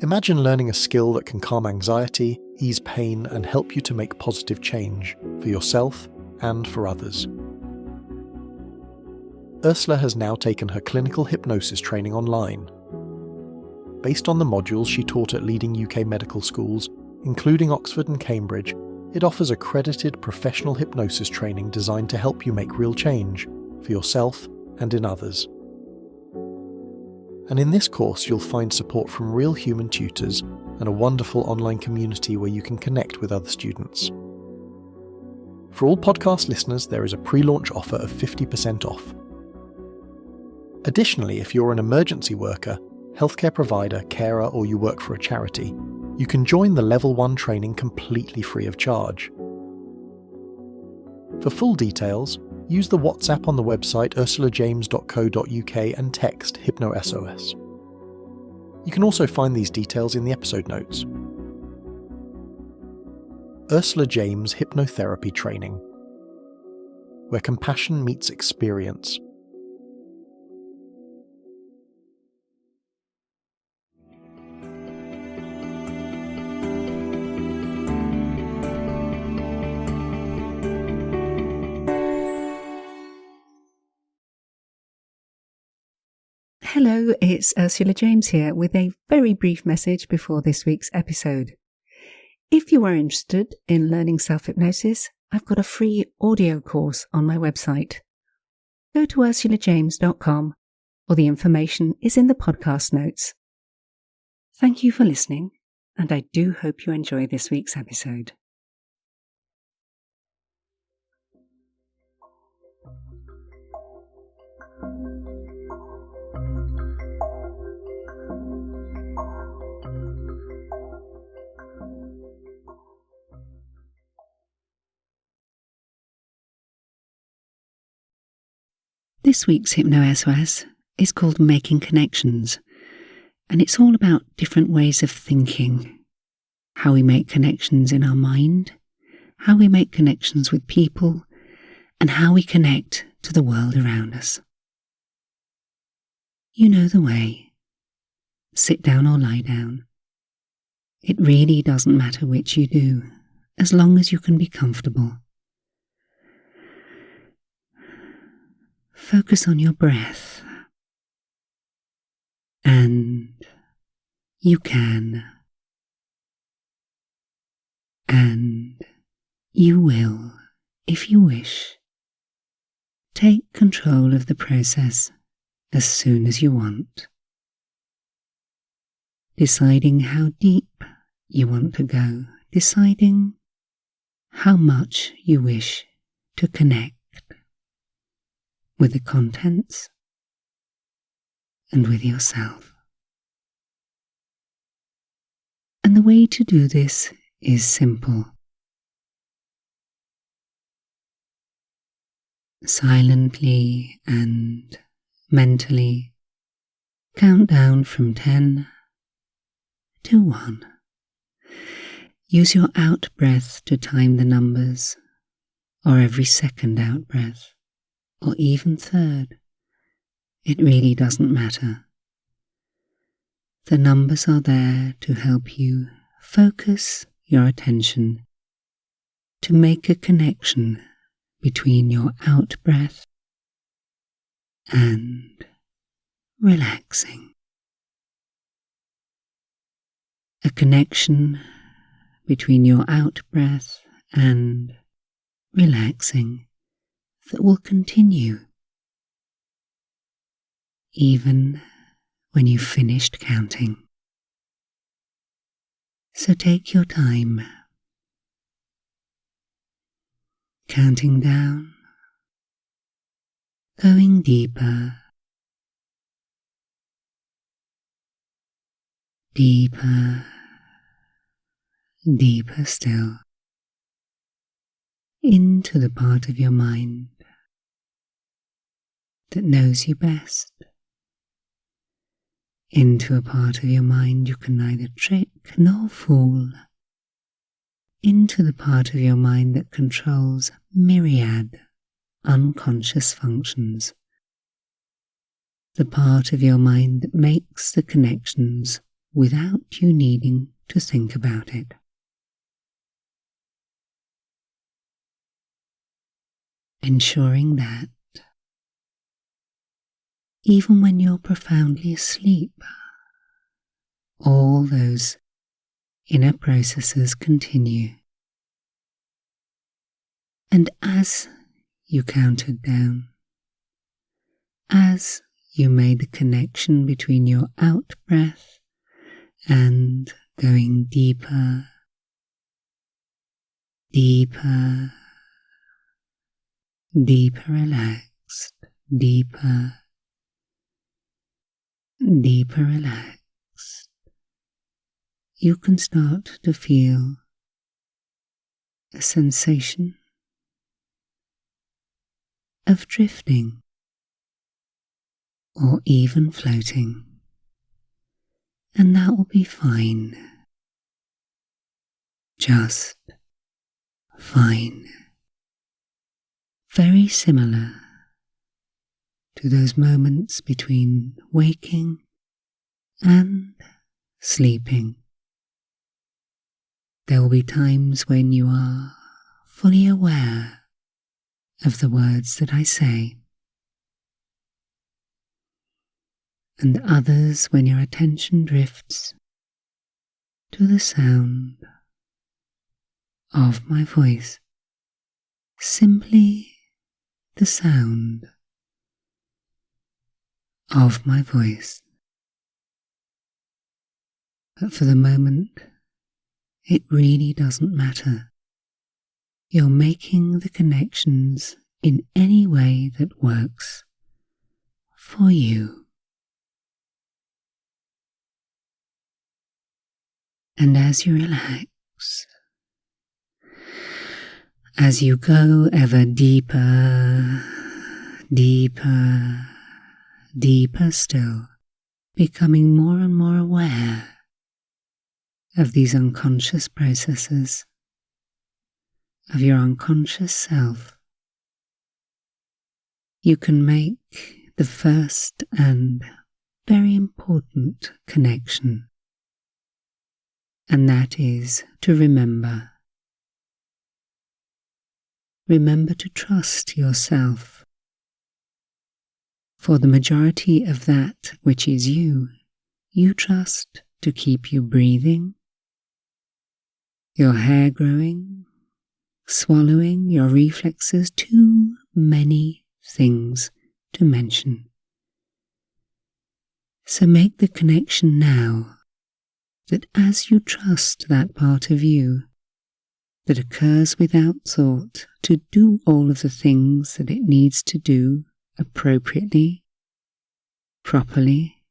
Imagine learning a skill that can calm anxiety, ease pain, and help you to make positive change for yourself and for others. Ursula has now taken her clinical hypnosis training online. Based on the modules she taught at leading UK medical schools, including Oxford and Cambridge, it offers accredited professional hypnosis training designed to help you make real change for yourself and in others. And in this course you'll find support from real human tutors and a wonderful online community where you can connect with other students. For all podcast listeners, there is a pre-launch offer of 50% off. Additionally, if you're an emergency worker, healthcare provider, carer, or you work for a charity, you can join the Level 1 training completely free of charge. For full details, use the WhatsApp on the website ursulajames.co.uk and text HypnoSOS. You can also find these details in the episode notes. Ursula James Hypnotherapy Training, where compassion meets experience. Hello, it's Ursula James here with a very brief message before this week's episode. If you are interested in learning self-hypnosis, I've got a free audio course on my website. Go to ursulajames.com, or the information is in the podcast notes. Thank you for listening, and I do hope you enjoy this week's episode. This week's HypnoSOS is called Making Connections, and it's all about different ways of thinking, how we make connections in our mind, how we make connections with people, and how we connect to the world around us. You know the way. Sit down or lie down. It really doesn't matter which you do, as long as you can be comfortable. Focus on your breath, and you can, and you will, if you wish, take control of the process as soon as you want, deciding how deep you want to go, deciding how much you wish to connect with the contents and with yourself. And the way to do this is simple. Silently and mentally count down from 10 to 1. Use your out-breath to time the numbers, or every second out-breath, or even third. It really doesn't matter. The numbers are there to help you focus your attention, to make a connection between your out-breath and relaxing. A connection between your out-breath and relaxing that will continue even when you've finished counting. So take your time, counting down, going deeper, deeper, deeper still, into the part of your mind that knows you best, into a part of your mind you can neither trick nor fool, into the part of your mind that controls myriad unconscious functions, the part of your mind that makes the connections without you needing to think about it. Ensuring that even when you're profoundly asleep, all those inner processes continue. And as you counted down, as you made the connection between your out breath and going deeper, deeper, deeper relaxed, deeper, deeper relaxed, you can start to feel a sensation of drifting or even floating, and that will be fine, just fine. Very similar to those moments between waking and sleeping. There will be times when you are fully aware of the words that I say, and others when your attention drifts to the sound of my voice, simply the sound of my voice. But for the moment, it really doesn't matter. You're making the connections in any way that works for you. And as you relax, as you go ever deeper, deeper, deeper still, becoming more and more aware of these unconscious processes, of your unconscious self, you can make the first and very important connection, and that is to remember. Remember to trust yourself. For the majority of that which is you, you trust to keep you breathing, your hair growing, swallowing, your reflexes, too many things to mention. So make the connection now that as you trust that part of you that occurs without thought to do all of the things that it needs to do appropriately, properly,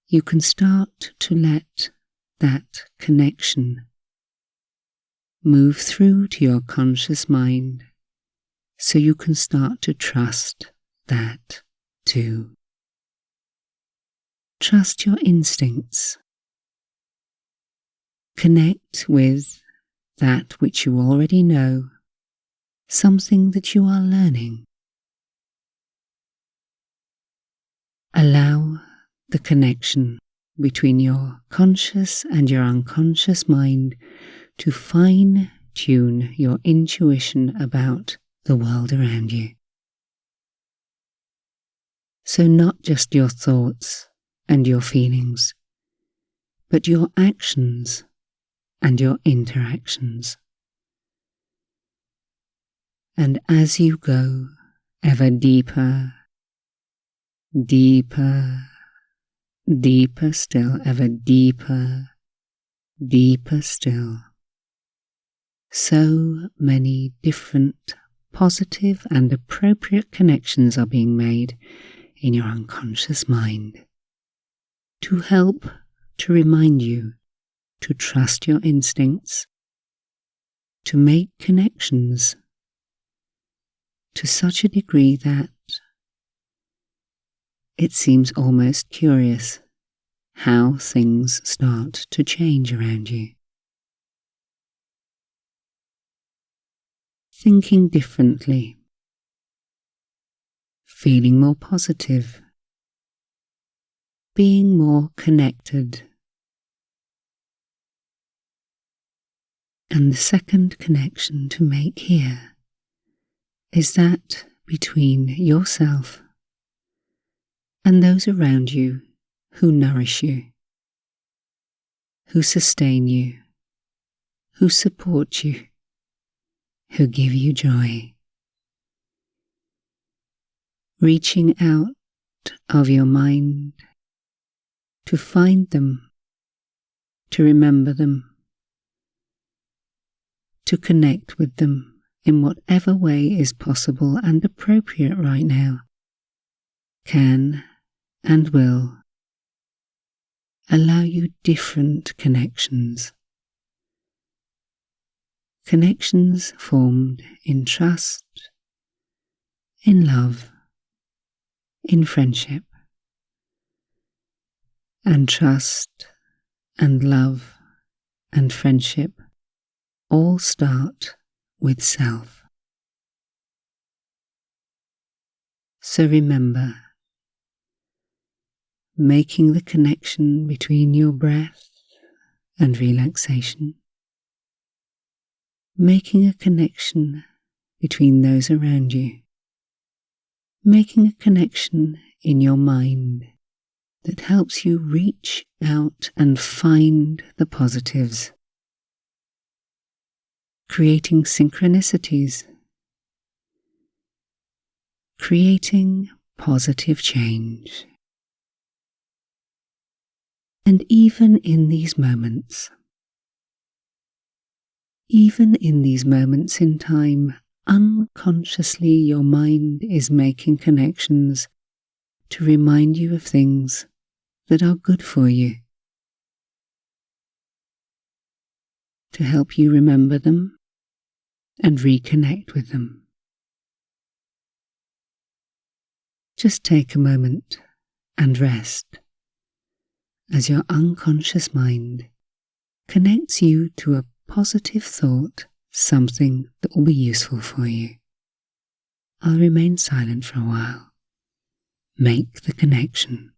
you can start to let that connection move through to your conscious mind so you can start to trust that too. Trust your instincts. Connect with that which you already know, something that you are learning. Allow the connection between your conscious and your unconscious mind to fine-tune your intuition about the world around you. So not just your thoughts and your feelings, but your actions and your interactions. And as you go ever deeper, deeper, deeper still, ever deeper, deeper still, so many different positive and appropriate connections are being made in your unconscious mind to help to remind you to trust your instincts, to make connections to such a degree that it seems almost curious how things start to change around you. Thinking differently, feeling more positive, being more connected. And the second connection to make here is that between yourself and those around you who nourish you, who sustain you, who support you, who give you joy. Reaching out of your mind to find them, to remember them, to connect with them in whatever way is possible and appropriate right now, can and will allow you different connections. Connections formed in trust, in love, in friendship. And trust and love and friendship all start with self. So remember, making the connection between your breath and relaxation, making a connection between those around you, making a connection in your mind that helps you reach out and find the positives, creating synchronicities, creating positive change. And even in these moments in time, unconsciously your mind is making connections to remind you of things that are good for you, to help you remember them and reconnect with them. Just take a moment and rest as your unconscious mind connects you to a positive thought, something that will be useful for you. I'll remain silent for a while. Make the connection.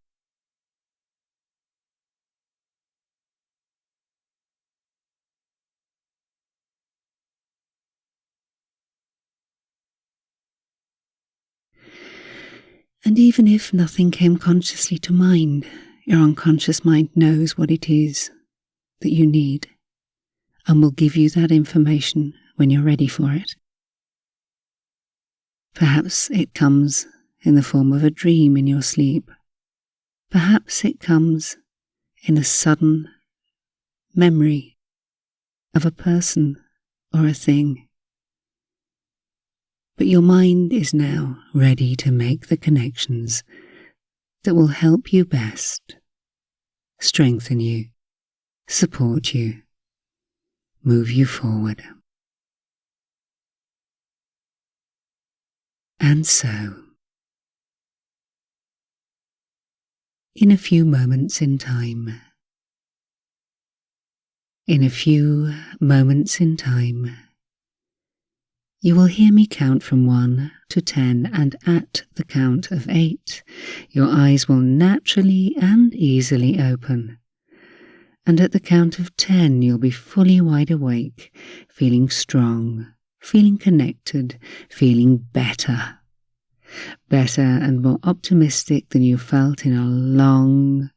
And even if nothing came consciously to mind, your unconscious mind knows what it is that you need and will give you that information when you're ready for it. Perhaps it comes in the form of a dream in your sleep. Perhaps it comes in a sudden memory of a person or a thing. But your mind is now ready to make the connections that will help you best, strengthen you, support you, move you forward. And so, in a few moments in time, you will hear me count from 1 to 10, and at the count of 8, your eyes will naturally and easily open. And at the count of 10, you'll be fully wide awake, feeling strong, feeling connected, feeling better and more optimistic than you felt in a long,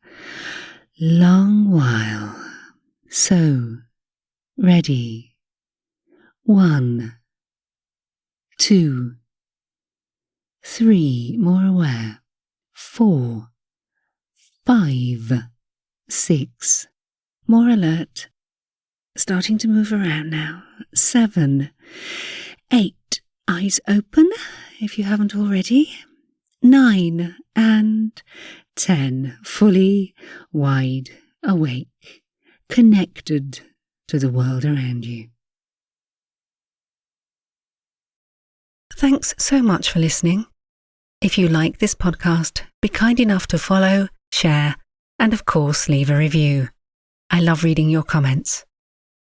long while. So, ready. 1, 2, 3, more aware. 4, 5, 6, more alert. Starting to move around now. 7, 8, eyes open if you haven't already. 9 and 10, fully wide awake, connected to the world around you. Thanks so much for listening. If you like this podcast, be kind enough to follow, share, and of course leave a review. I love reading your comments.